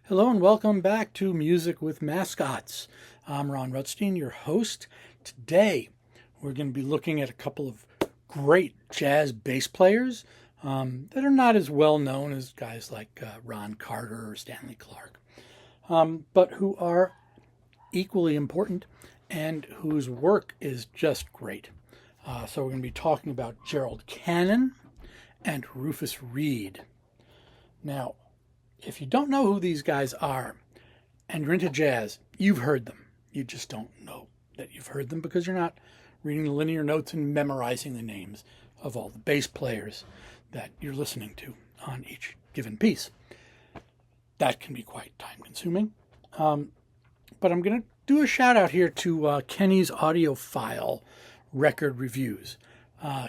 Hello and welcome back to Music with Mascots. I'm Ron Rutstein, your host. Today we're going to be looking at a couple of great jazz bass players that are not as well known as guys like Ron Carter or Stanley Clarke, but who are equally important and whose work is just great. So we're going to be talking about Gerald Cannon and Rufus Reid. Now, if you don't know who these guys are and you're into jazz, you've heard them. You just don't know that you've heard them because you're not reading the linear notes and memorizing the names of all the bass players that you're listening to on each given piece. That can be quite time consuming. But I'm going to do a shout out here to Kenny's Audiophile record reviews.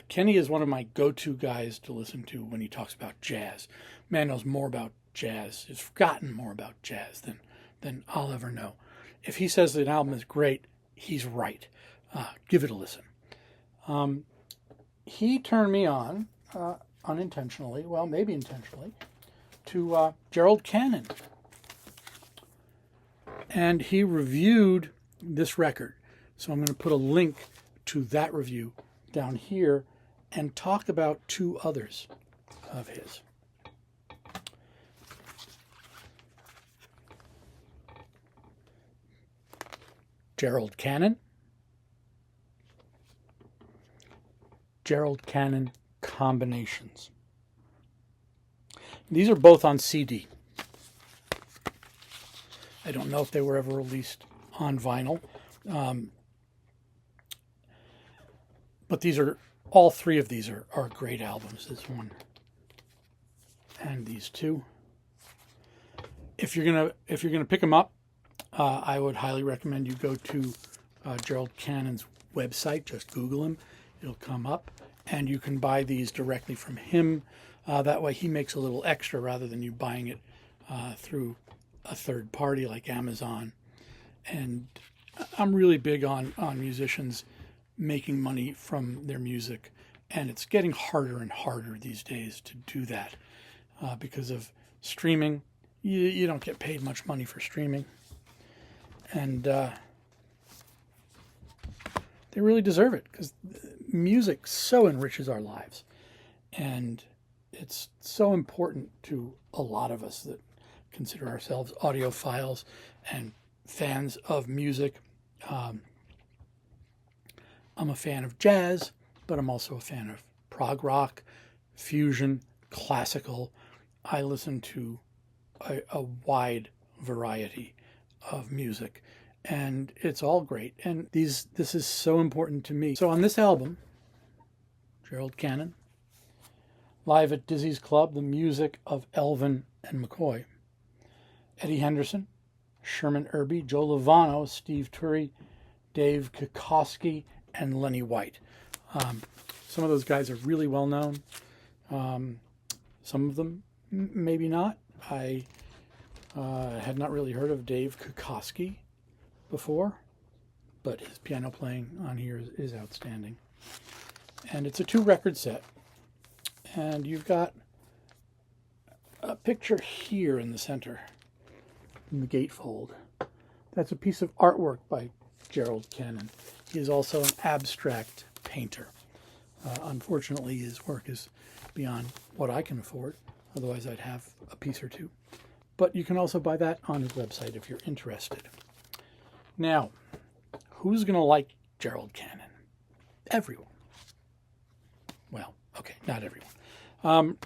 Kenny is one of my go-to guys to listen to when he talks about jazz. Man knows more about jazz, has forgotten more about jazz than I'll ever know. If he says that an album is great, he's right. Give it a listen. He turned me on, unintentionally, well, maybe intentionally, to Gerald Cannon. And he reviewed this record. So I'm going to put a link to that review down here and talk about two others of his. Gerald Cannon Combinations. These are both on CD. I don't know if they were ever released on vinyl. But all three of these are great albums. This one and these two. If you're gonna pick them up, I would highly recommend you go to Gerald Cannon's website. Just Google him; it'll come up, and you can buy these directly from him. That way, he makes a little extra rather than you buying it through a third party like Amazon. And I'm really big on musicians making money from their music, and it's getting harder and harder these days to do that because of streaming. You don't get paid much money for streaming, and they really deserve it because music so enriches our lives, and it's so important to a lot of us that consider ourselves audiophiles and fans of music. I'm a fan of jazz, but I'm also a fan of prog rock, fusion, classical. I listen to a wide variety of music, and it's all great. And this is so important to me. So on this album, Gerald Cannon, live at Dizzy's Club, the music of Elvin and McCoy, Eddie Henderson, Sherman Irby, Joe Lovano, Steve Turry, Dave Kukoski, and Lenny White. Some of those guys are really well known. Some of them maybe not. I had not really heard of Dave Kukoski before, but his piano playing on here is outstanding. And it's a 2-record set. And you've got a picture here in the center, in the gatefold. That's a piece of artwork by Gerald Cannon. He is also an abstract painter. Unfortunately, his work is beyond what I can afford. Otherwise, I'd have a piece or two. But you can also buy that on his website if you're interested. Now, who's going to like Gerald Cannon? Everyone. Well, okay, not everyone.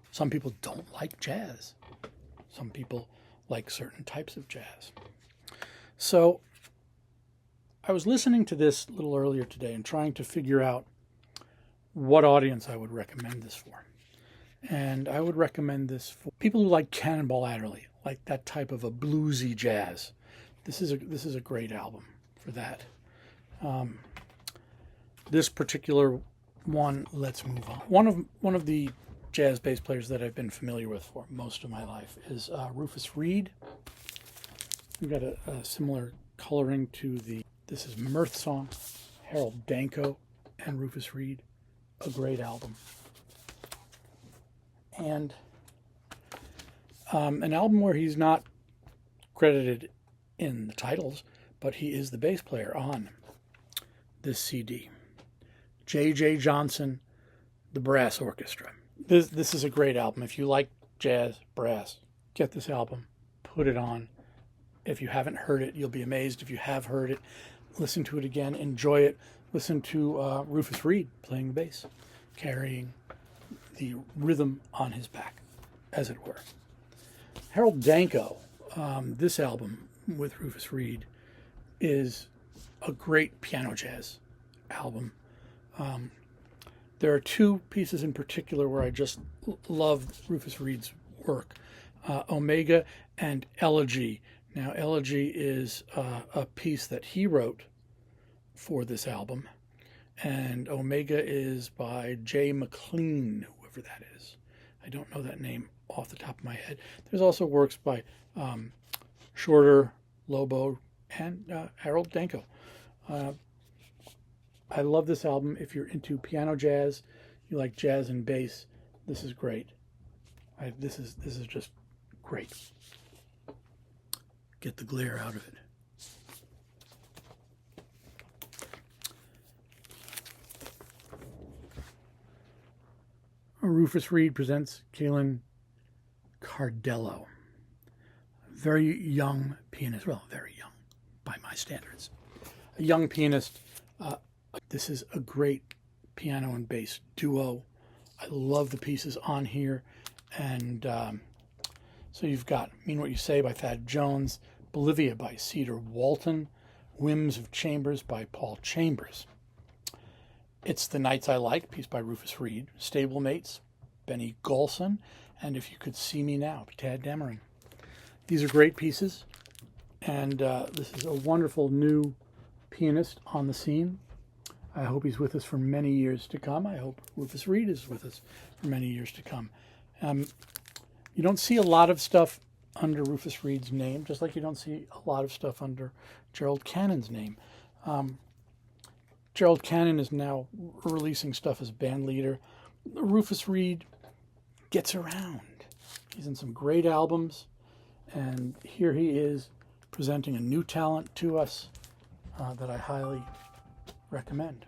Some people don't like jazz. Some people like certain types of jazz. So I was listening to this a little earlier today and trying to figure out what audience I would recommend this for. And I would recommend this for people who like Cannonball Adderley, like that type of a bluesy jazz. This is a great album for that. This particular one, let's move on. One of the jazz bass players that I've been familiar with for most of my life is Rufus Reid. We've got a similar coloring to this is Mirth Song, Harold Danko and Rufus Reid, a great album. And An album where he's not credited in the titles, but he is the bass player on this CD. J.J. Johnson, the Brass Orchestra. This is a great album. If you like jazz, brass, get this album, put it on. If you haven't heard it, you'll be amazed. If you have heard it, listen to it again, enjoy it. Listen to Rufus Reid playing the bass, carrying the rhythm on his back, as it were. Harold Danko, this album with Rufus Reid, is a great piano jazz album. There are two pieces in particular where I just love Rufus Reid's work, Omega and Elegy. Now, Elegy is a piece that he wrote for this album, and Omega is by Jay McLean, whoever that is. I don't know that name off the top of my head. There's also works by Shorter, Lobo, and Harold Danko. I love this album. If you're into piano jazz, you like jazz and bass, this is great. This is just great. Get the glare out of it. Rufus Reid presents Kalen Cardello. Very young pianist. Well, very young by my standards. A young pianist. This is a great piano and bass duo. I love the pieces on here. And so you've got Mean What You Say by Thad Jones, Bolivia by Cedar Walton, Whims of Chambers by Paul Chambers. It's the Nights I Like, piece by Rufus Reid, Stablemates, Benny Golson, and If You Could See Me Now, Tad Dameron. These are great pieces, and this is a wonderful new pianist on the scene. I hope he's with us for many years to come. I hope Rufus Reid is with us for many years to come. You don't see a lot of stuff under Rufus Reid's name, just like you don't see a lot of stuff under Gerald Cannon's name. Gerald Cannon is now releasing stuff as band leader. Rufus Reid gets around. He's in some great albums, and here he is presenting a new talent to us that I highly recommend.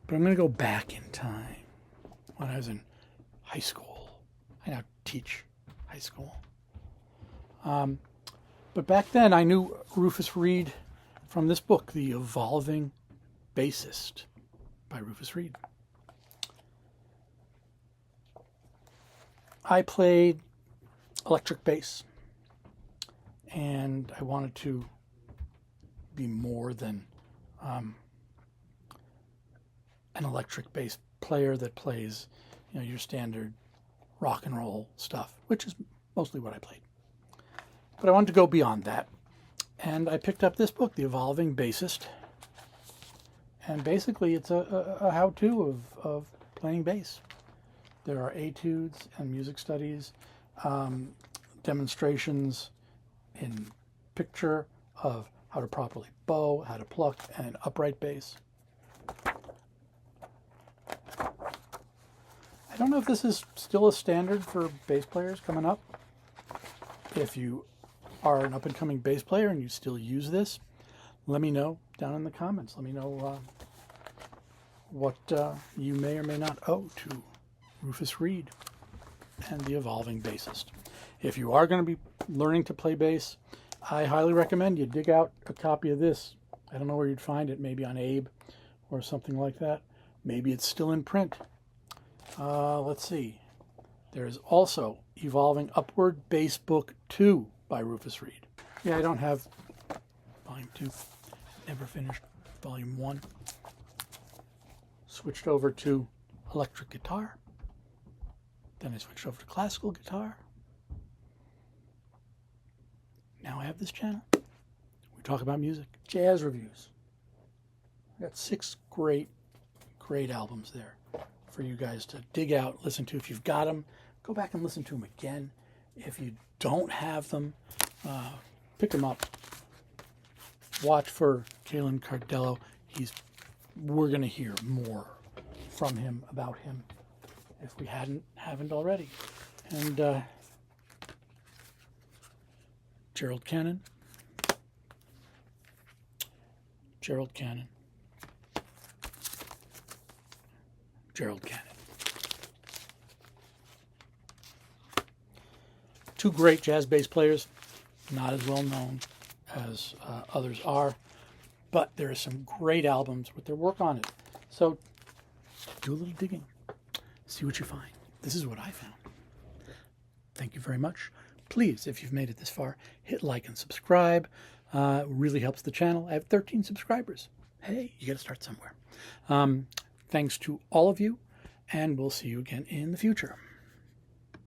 But I'm going to go back in time when I was in high school. I now teach high school. But back then I knew Rufus Reid from this book, The Evolving Bassist by Rufus Reid. I played electric bass, and I wanted to be more than an electric bass player that plays, your standard rock and roll stuff, which is mostly what I played. But I wanted to go beyond that, and I picked up this book, The Evolving Bassist, and basically it's a how-to of playing bass. There are etudes and music studies, demonstrations in picture of how to properly bow, how to pluck, and upright bass. I don't know if this is still a standard for bass players coming up. If you are an up-and-coming bass player and you still use this, let me know down in the comments. Let me know what you may or may not owe to Rufus Reid and The Evolving Bassist. If you are going to be learning to play bass, I highly recommend you dig out a copy of this. I don't know where you'd find it, maybe on Abe or something like that. Maybe it's still in print. Let's see. There's also Evolving Upward Bass Book 2 by Rufus Reid. Yeah, I don't have Volume 2. Never finished Volume 1. Switched over to electric guitar. Then I switched over to classical guitar. Now I have this channel. We talk about music. Jazz reviews. I got 6 great albums there for you guys to dig out, listen to. If you've got them, go back and listen to them again. If you don't have them, pick them up. Watch for Kalen Cardello. We're going to hear more from him, about him, if we haven't already. And Gerald Cannon, Gerald Cannon, Gerald Cannon. Two great jazz bass players, not as well known as others are, but there are some great albums with their work on it. So do a little digging, see what you find. This is what I found. Thank you very much. Please, if you've made it this far, hit like and subscribe. It really helps the channel. I have 13 subscribers. Hey, you got to start somewhere. Thanks to all of you, and we'll see you again in the future.